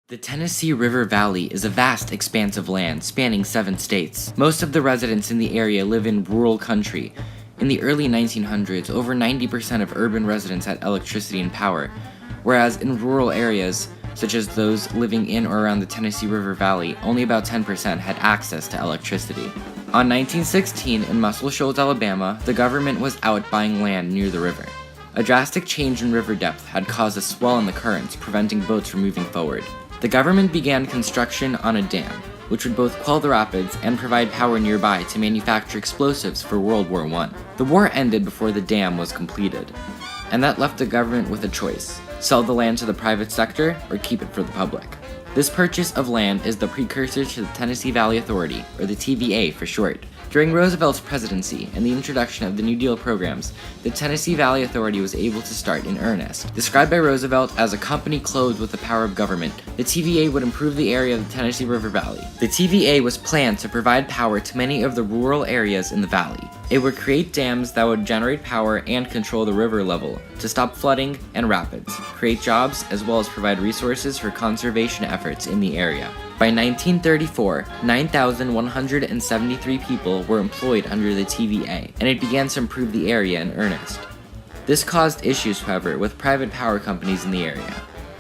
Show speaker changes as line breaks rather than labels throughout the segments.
The Tennessee River Valley is a vast expanse of land spanning 7 states. Most of the residents in the area live in rural country. In the early 1900s, over 90% of urban residents had electricity and power, whereas in rural areas, such as those living in or around the Tennessee River Valley, only about 10% had access to electricity. On 1916, in Muscle Shoals, Alabama, the government was out buying land near the river. A drastic change in river depth had caused a swell in the currents, preventing boats from moving forward. The government began construction on a dam, which would both quell the rapids and provide power nearby to manufacture explosives for World War I. The war ended before the dam was completed, and that left the government with a choice: sell the land to the private sector or keep it for the public. This purchase of land is the precursor to the Tennessee Valley Authority, or the TVA for short. During Roosevelt's presidency and the introduction of the New Deal programs, the Tennessee Valley Authority was able to start in earnest. Described by Roosevelt as a company clothed with the power of government, the TVA would improve the area of the Tennessee River Valley. The TVA was planned to provide power to many of the rural areas in the valley. It would create dams that would generate power and control the river level to stop flooding and rapids, create jobs, as well as provide resources for conservation efforts in the area. By 1934, 9,173 people were employed under the TVA, and it began to improve the area in earnest. This caused issues, however, with private power companies in the area.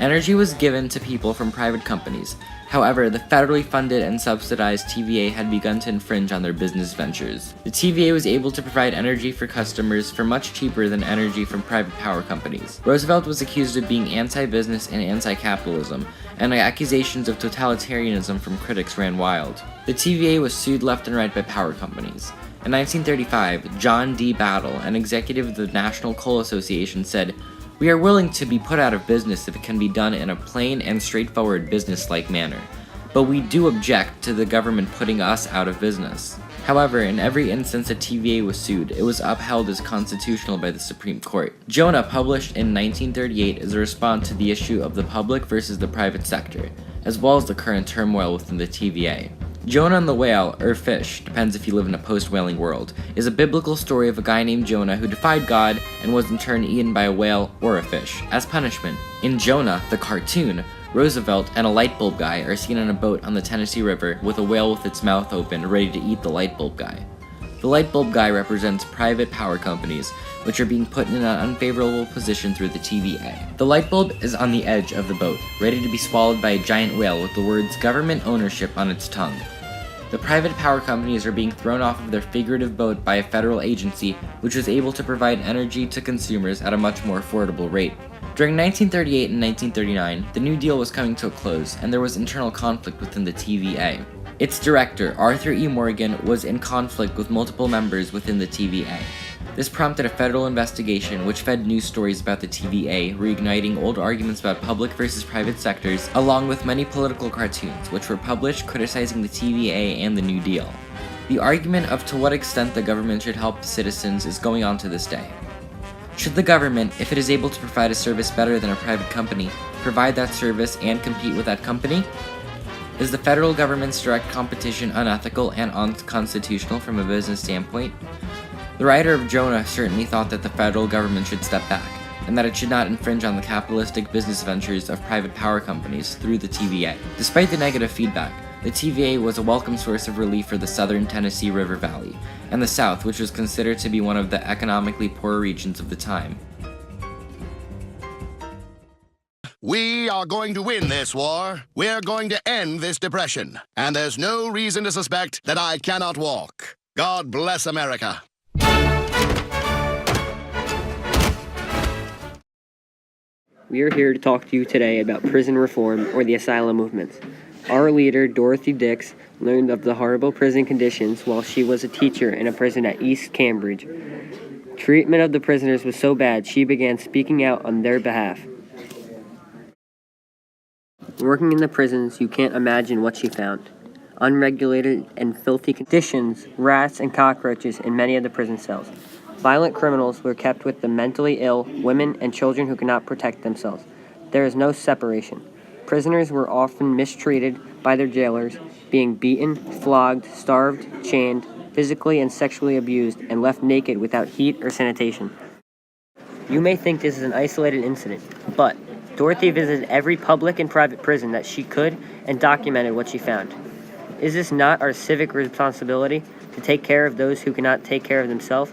Energy was given to people from private companies. However, the federally funded and subsidized TVA had begun to infringe on their business ventures. The TVA was able to provide energy for customers for much cheaper than energy from private power companies. Roosevelt was accused of being anti-business and anti-capitalism, and accusations of totalitarianism from critics ran wild. The TVA was sued left and right by power companies. In 1935, John D. Battle, an executive of the National Coal Association, said, "We are willing to be put out of business if it can be done in a plain and straightforward business-like manner, but we do object to the government putting us out of business." However, in every instance the TVA was sued, it was upheld as constitutional by the Supreme Court. Jonah, published in 1938, is a response to the issue of the public versus the private sector, as well as the current turmoil within the TVA. Jonah and the Whale, or Fish, depends if you live in a post-whaling world, is a biblical story of a guy named Jonah who defied God and was in turn eaten by a whale or a fish, as punishment. In Jonah, the cartoon, Roosevelt and a light bulb guy are seen on a boat on the Tennessee River with a whale with its mouth open, ready to eat the light bulb guy. The light bulb guy represents private power companies, which are being put in an unfavorable position through the TVA. The light bulb is on the edge of the boat, ready to be swallowed by a giant whale with the words "government ownership" on its tongue. The private power companies are being thrown off of their figurative boat by a federal agency which was able to provide energy to consumers at a much more affordable rate. During 1938 and 1939, the New Deal was coming to a close, and there was internal conflict within the TVA. Its director, Arthur E. Morgan, was in conflict with multiple members within the TVA. This prompted a federal investigation which fed news stories about the TVA, reigniting old arguments about public versus private sectors, along with many political cartoons, which were published criticizing the TVA and the New Deal. The argument of to what extent the government should help citizens is going on to this day. Should the government, if it is able to provide a service better than a private company, provide that service and compete with that company? Is the federal government's direct competition unethical and unconstitutional from a business standpoint? The writer of Jonah certainly thought that the federal government should step back, and that it should not infringe on the capitalistic business ventures of private power companies through the TVA. Despite the negative feedback, the TVA was a welcome source of relief for the southern Tennessee River Valley, and the South, which was considered to be one of the economically poorer regions of the time.
We are going to win this war. We're going to end this depression. And there's no reason to suspect that I cannot walk. God bless America.
We are here to talk to you today about prison reform or the asylum movement. Our leader, Dorothea Dix, learned of the horrible prison conditions while she was a teacher in a prison at East Cambridge. Treatment of the prisoners was so bad, she began speaking out on their behalf. Working in the prisons, you can't imagine what she found. Unregulated and filthy conditions, rats and cockroaches in many of the prison cells. Violent criminals were kept with the mentally ill, women and children who could not protect themselves. There is no separation. Prisoners were often mistreated by their jailers, being beaten, flogged, starved, chained, physically and sexually abused, and left naked without heat or sanitation. You may think this is an isolated incident, but Dorothy visited every public and private prison that she could and documented what she found. Is this not our civic responsibility to take care of those who cannot take care of themselves?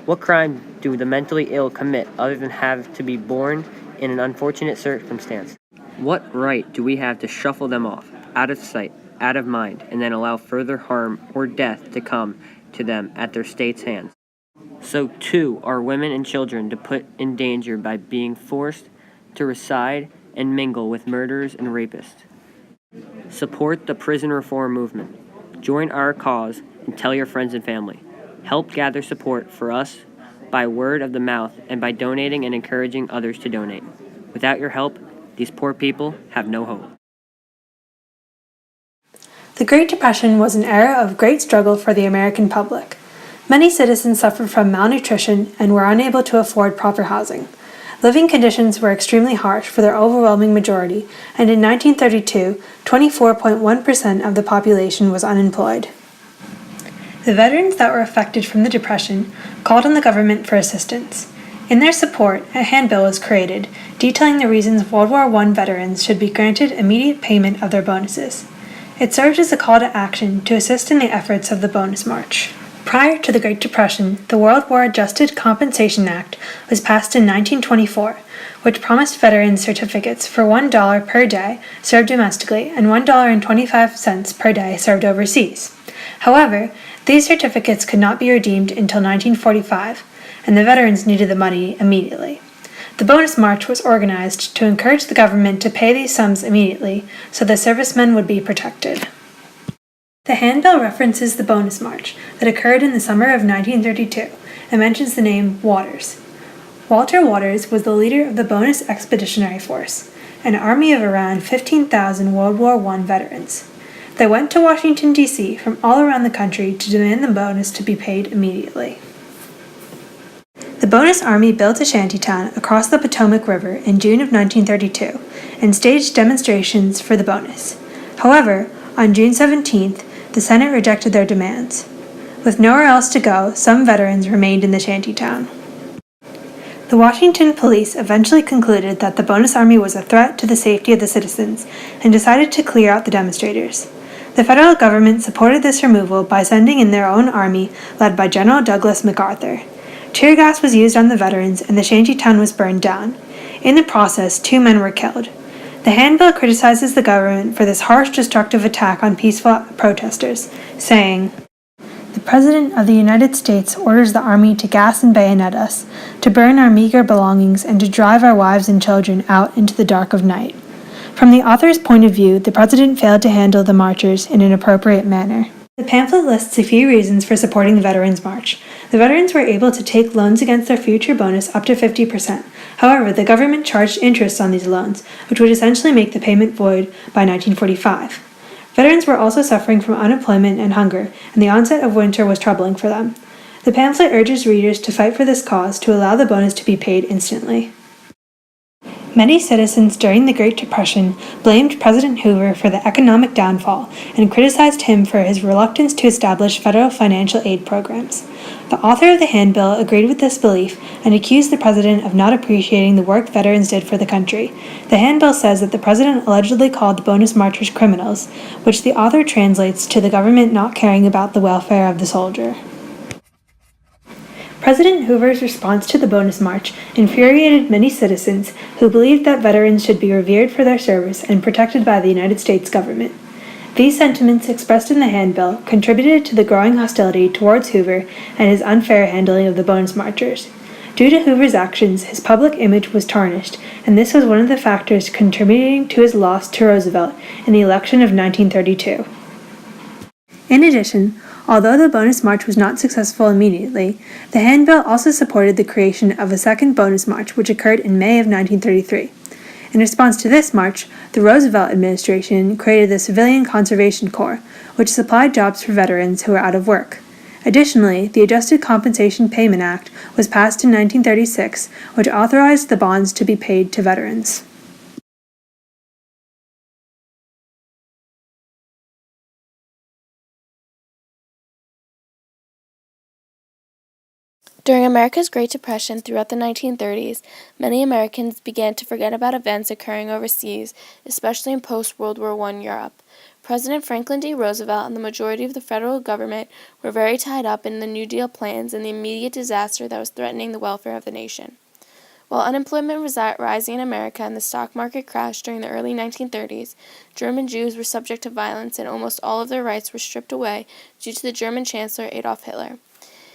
What crime do the mentally ill commit other than have to be born in an unfortunate circumstance? What right do we have to shuffle them off, out of sight, out of mind, and then allow further harm or death to come to them at their state's hands? So too are women and children to put in danger by being forced to reside and mingle with murderers and rapists. Support the prison reform movement. Join our cause and tell your friends and family. Help gather support for us by word of the mouth and by donating and encouraging others to donate. Without your help, these poor people have no hope.
The Great Depression was an era of great struggle for the American public. Many citizens suffered from malnutrition and were unable to afford proper housing. Living conditions were extremely harsh for their overwhelming majority, and in 1932, 24.1% of the population was unemployed. The veterans that were affected from the Depression called on the government for assistance. In their support, a handbill was created detailing the reasons World War I veterans should be granted immediate payment of their bonuses. It served as a call to action to assist in the efforts of the Bonus March. Prior to the Great Depression, the World War Adjusted Compensation Act was passed in 1924, which promised veterans certificates for $1 per day served domestically and $1.25 per day served overseas. However, these certificates could not be redeemed until 1945, and the veterans needed the money immediately. The Bonus March was organized to encourage the government to pay these sums immediately so the servicemen would be protected. The handbill references the Bonus March that occurred in the summer of 1932 and mentions the name Waters. Walter Waters was the leader of the Bonus Expeditionary Force, an army of around 15,000 World War I veterans. They went to Washington, D.C. from all around the country to demand the bonus to be paid immediately. The Bonus Army built a shantytown across the Potomac River in June of 1932 and staged demonstrations for the bonus. However, on June 17th, the Senate rejected their demands. With nowhere else to go, some veterans remained in the shantytown. The Washington police eventually concluded that the Bonus Army was a threat to the safety of the citizens and decided to clear out the demonstrators. The federal government supported this removal by sending in their own army led by General Douglas MacArthur. Tear gas was used on the veterans and the shantytown was burned down. In the process, 2 men were killed. The handbill criticizes the government for this harsh, destructive attack on peaceful protesters, saying, "The President of the United States orders the Army to gas and bayonet us, to burn our meager belongings, and to drive our wives and children out into the dark of night." From the author's point of view, the President failed to handle the marchers in an appropriate manner. The pamphlet lists a few reasons for supporting the Veterans March. The veterans were able to take loans against their future bonus up to 50%. However, the government charged interest on these loans, which would essentially make the payment void by 1945. Veterans were also suffering from unemployment and hunger, and the onset of winter was troubling for them. The pamphlet urges readers to fight for this cause to allow the bonus to be paid instantly. Many citizens during the Great Depression blamed President Hoover for the economic downfall and criticized him for his reluctance to establish federal financial aid programs. The author of the handbill agreed with this belief and accused the president of not appreciating the work veterans did for the country. The handbill says that the president allegedly called the bonus marchers criminals, which the author translates to the government not caring about the welfare of the soldier. President Hoover's response to the Bonus March infuriated many citizens who believed that veterans should be revered for their service and protected by the United States government. These sentiments expressed in the handbill contributed to the growing hostility towards Hoover and his unfair handling of the Bonus Marchers. Due to Hoover's actions, his public image was tarnished, and this was one of the factors contributing to his loss to Roosevelt in the election of 1932. In addition, although the Bonus March was not successful immediately, the handbill also supported the creation of a second Bonus March, which occurred in May of 1933. In response to this march, the Roosevelt administration created the Civilian Conservation Corps, which supplied jobs for veterans who were out of work. Additionally, the Adjusted Compensation Payment Act was passed in 1936, which authorized the bonds to be paid to veterans.
During America's Great Depression throughout the 1930s, many Americans began to forget about events occurring overseas, especially in post-World War I Europe. President Franklin D. Roosevelt and the majority of the federal government were very tied up in the New Deal plans and the immediate disaster that was threatening the welfare of the nation. While unemployment was rising in America and the stock market crashed during the early 1930s, German Jews were subject to violence and almost all of their rights were stripped away due to the German Chancellor Adolf Hitler.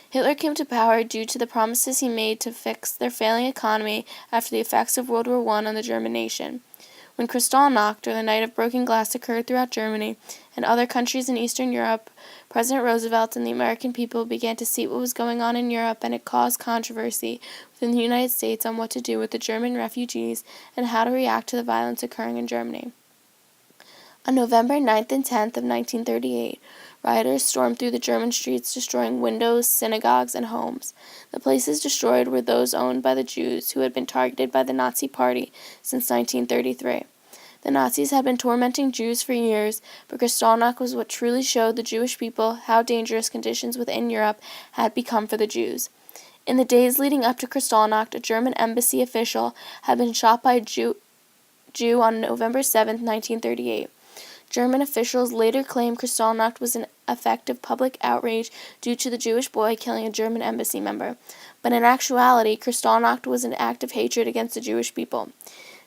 Hitler came to power due to the promises he made to fix their failing economy after the effects of World War I on the German nation. When Kristallnacht, or the Night of Broken Glass, occurred throughout Germany and other countries in Eastern Europe, President Roosevelt and the American people began to see what was going on in Europe, and it caused controversy within the United States on what to do with the German refugees and how to react to the violence occurring in Germany. On November 9th and 10th of 1938, rioters stormed through the German streets, destroying windows, synagogues, and homes. The places destroyed were those owned by the Jews, who had been targeted by the Nazi Party since 1933. The Nazis had been tormenting Jews for years, but Kristallnacht was what truly showed the Jewish people how dangerous conditions within Europe had become for the Jews. In the days leading up to Kristallnacht, a German embassy official had been shot by a Jew on November 7, 1938. German officials later claimed Kristallnacht was an effective public outrage due to the Jewish boy killing a German embassy member, but in actuality, Kristallnacht was an act of hatred against the Jewish people.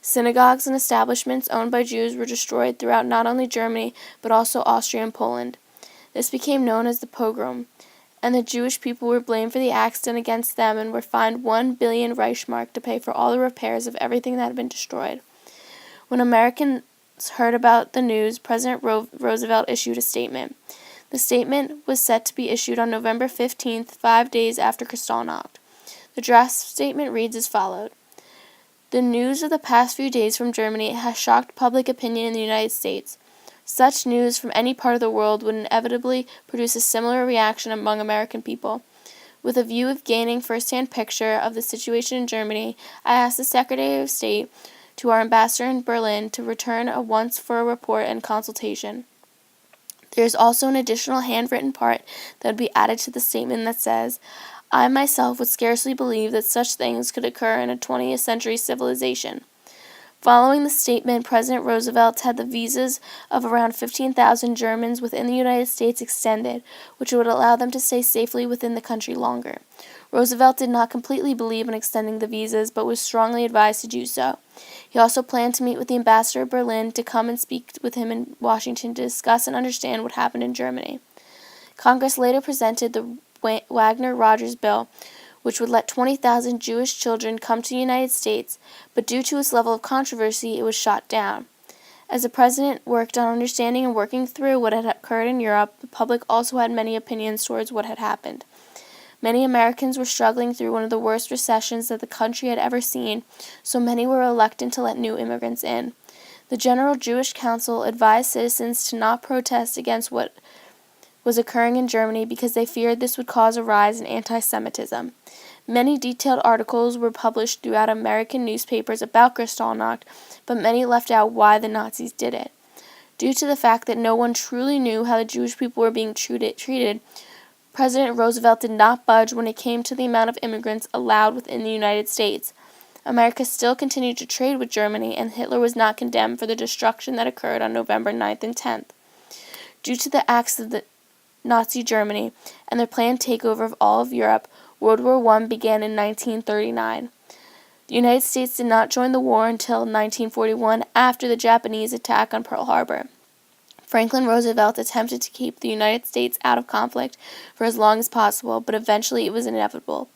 Synagogues and establishments owned by Jews were destroyed throughout not only Germany, but also Austria and Poland. This became known as the pogrom, and the Jewish people were blamed for the acts done against them and were fined 1 billion Reichsmark to pay for all the repairs of everything that had been destroyed. When Americans heard about the news, President Roosevelt issued a statement. The statement was set to be issued on November 15th, 5 days after Kristallnacht. The draft statement reads as follows. The news of the past few days from Germany has shocked public opinion in the United States. Such news from any part of the world would inevitably produce a similar reaction among American people. With a view of gaining first-hand picture of the situation in Germany, I asked the Secretary of State to our ambassador in Berlin to return at once for a report and consultation. There is also an additional handwritten part that would be added to the statement that says, I myself would scarcely believe that such things could occur in a 20th century civilization. Following the statement, President Roosevelt had the visas of around 15,000 Germans within the United States extended, which would allow them to stay safely within the country longer. Roosevelt did not completely believe in extending the visas, but was strongly advised to do so. He also planned to meet with the ambassador of Berlin to come and speak with him in Washington to discuss and understand what happened in Germany. Congress later presented the Wagner-Rogers Bill, which would let 20,000 Jewish children come to the United States, but due to its level of controversy, it was shot down. As the president worked on understanding and working through what had occurred in Europe, the public also had many opinions towards what had happened. Many Americans were struggling through one of the worst recessions that the country had ever seen, so many were reluctant to let new immigrants in. The General Jewish Council advised citizens to not protest against what was occurring in Germany because they feared this would cause a rise in anti-Semitism. Many detailed articles were published throughout American newspapers about Kristallnacht, but many left out why the Nazis did it. Due to the fact that no one truly knew how the Jewish people were being treated, President Roosevelt did not budge when it came to the amount of immigrants allowed within the United States. America still continued to trade with Germany, and Hitler was not condemned for the destruction that occurred on November 9th and 10th. Due to the acts of the Nazi Germany and their planned takeover of all of Europe, World War I began in 1939. The United States did not join the war until 1941 after the Japanese attack on Pearl Harbor. Franklin Roosevelt attempted to keep the United States out of conflict for as long as possible, but eventually it was inevitable.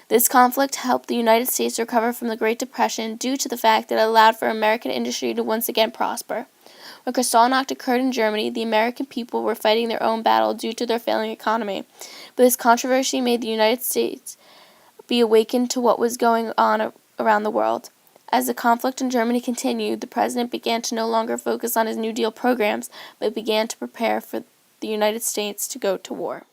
This conflict helped the United States recover from the Great Depression due to the fact that it allowed for American industry to once again prosper. When Kristallnacht occurred in Germany, the American people were fighting their own battle due to their failing economy, but this controversy made the United States be awakened to what was going on around the world. As the conflict in Germany continued, the president began to no longer focus on his New Deal programs, but began to prepare for the United States to go to war.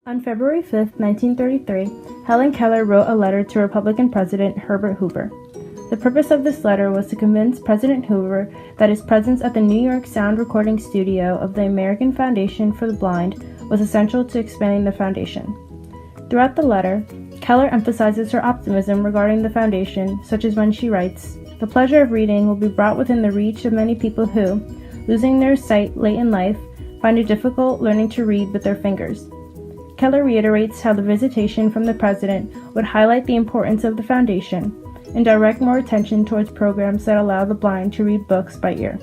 On February 5, 1933, Helen Keller wrote a letter to Republican President Herbert Hoover. The purpose of this letter was to convince President Hoover that his presence at the New York sound recording studio of the American Foundation for the Blind was essential to expanding the foundation. Throughout the letter, Keller emphasizes her optimism regarding the foundation, such as when she writes, "The pleasure of reading will be brought within the reach of many people who, losing their sight late in life, find it difficult learning to read with their fingers." Keller reiterates how the visitation from the president would highlight the importance of the foundation and direct more attention towards programs that allow the blind to read books by ear.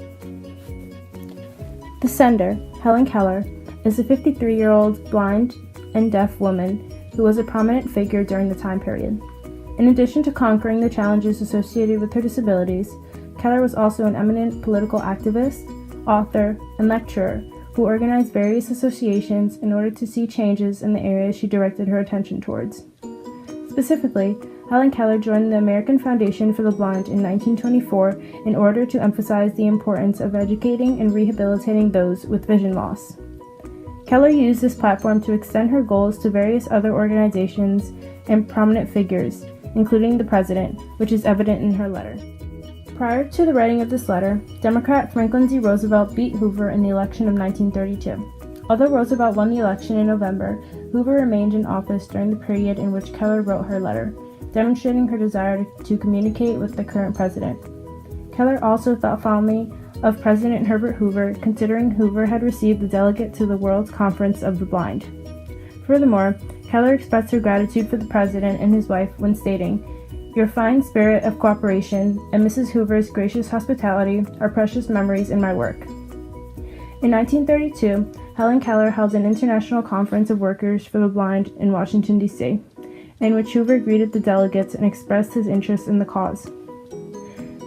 The sender, Helen Keller, is a 53-year-old blind and deaf woman who was a prominent figure during the time period. In addition to conquering the challenges associated with her disabilities, Keller was also an eminent political activist, author, and lecturer who organized various associations in order to see changes in the areas she directed her attention towards. Specifically, Helen Keller joined the American Foundation for the Blind in 1924 in order to emphasize the importance of educating and rehabilitating those with vision loss. Keller used this platform to extend her goals to various other organizations and prominent figures, including the president, which is evident in her letter. Prior to the writing of this letter, Democrat Franklin D. Roosevelt beat Hoover in the election of 1932. Although Roosevelt won the election in November, Hoover remained in office during the period in which Keller wrote her letter, demonstrating her desire to communicate with the current president. Keller also thought fondly of President Herbert Hoover, considering Hoover had received the delegate to the World Conference of the Blind. Furthermore, Keller expressed her gratitude for the president and his wife when stating, "Your fine spirit of cooperation and Mrs. Hoover's gracious hospitality are precious memories in my work." In 1932, Helen Keller held an international conference of workers for the blind in Washington, D.C., in which Hoover greeted the delegates and expressed his interest in the cause.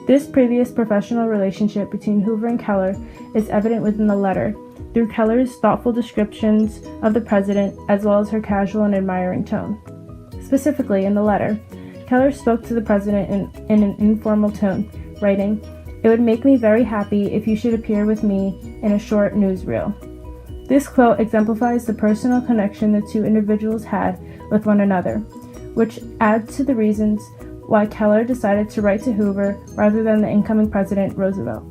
This previous professional relationship between Hoover and Keller is evident within the letter, through Keller's thoughtful descriptions of the president as well as her casual and admiring tone. Specifically, in the letter, Keller spoke to the president in an informal tone, writing, "It would make me very happy if you should appear with me in a short newsreel." This quote exemplifies the personal connection the two individuals had with one another, which adds to the reasons why Keller decided to write to Hoover rather than the incoming president, Roosevelt.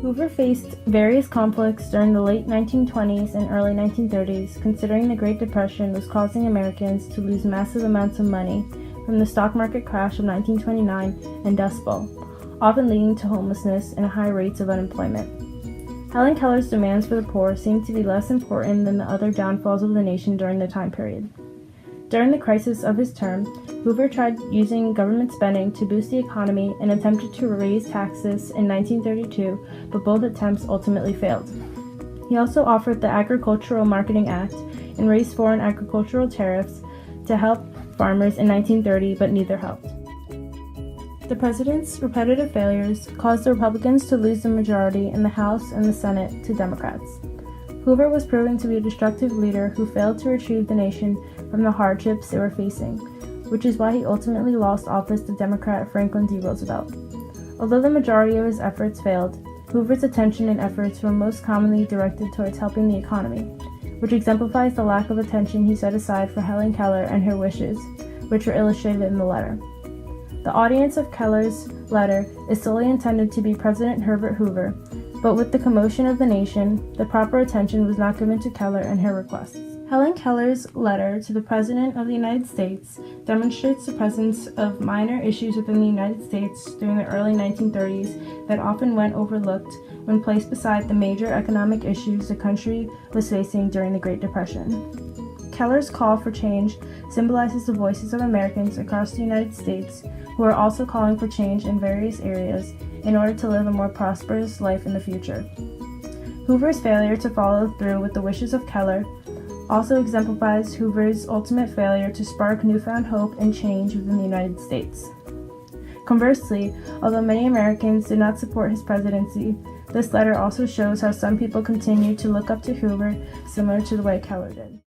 Hoover faced various conflicts during the late 1920s and early 1930s, considering the Great Depression was causing Americans to lose massive amounts of money from the stock market crash of 1929 and Dust Bowl, often leading to homelessness and high rates of unemployment. Helen Keller's demands for the poor seemed to be less important than the other downfalls of the nation during the time period. During the crisis of his term, Hoover tried using government spending to boost the economy and attempted to raise taxes in 1932, but both attempts ultimately failed. He also offered the Agricultural Marketing Act and raised foreign agricultural tariffs to help farmers in 1930, but neither helped. The president's repetitive failures caused the Republicans to lose the majority in the House and the Senate to Democrats. Hoover was proving to be a destructive leader who failed to retrieve the nation from the hardships they were facing, which is why he ultimately lost office to Democrat Franklin D. Roosevelt. Although the majority of his efforts failed, Hoover's attention and efforts were most commonly directed towards helping the economy, which exemplifies the lack of attention he set aside for Helen Keller and her wishes, which were illustrated in the letter. The audience of Keller's letter is solely intended to be President Herbert Hoover, but with the commotion of the nation, the proper attention was not given to Keller and her requests. Helen Keller's letter to the President of the United States demonstrates the presence of minor issues within the United States during the early 1930s that often went overlooked when placed beside the major economic issues the country was facing during the Great Depression. Keller's call for change symbolizes the voices of Americans across the United States who are also calling for change in various areas in order to live a more prosperous life in the future. Hoover's failure to follow through with the wishes of Keller also exemplifies Hoover's ultimate failure to spark newfound hope and change within the United States. Conversely, although many Americans did not support his presidency, this letter also shows how some people continue to look up to Hoover similar to the way Keller did.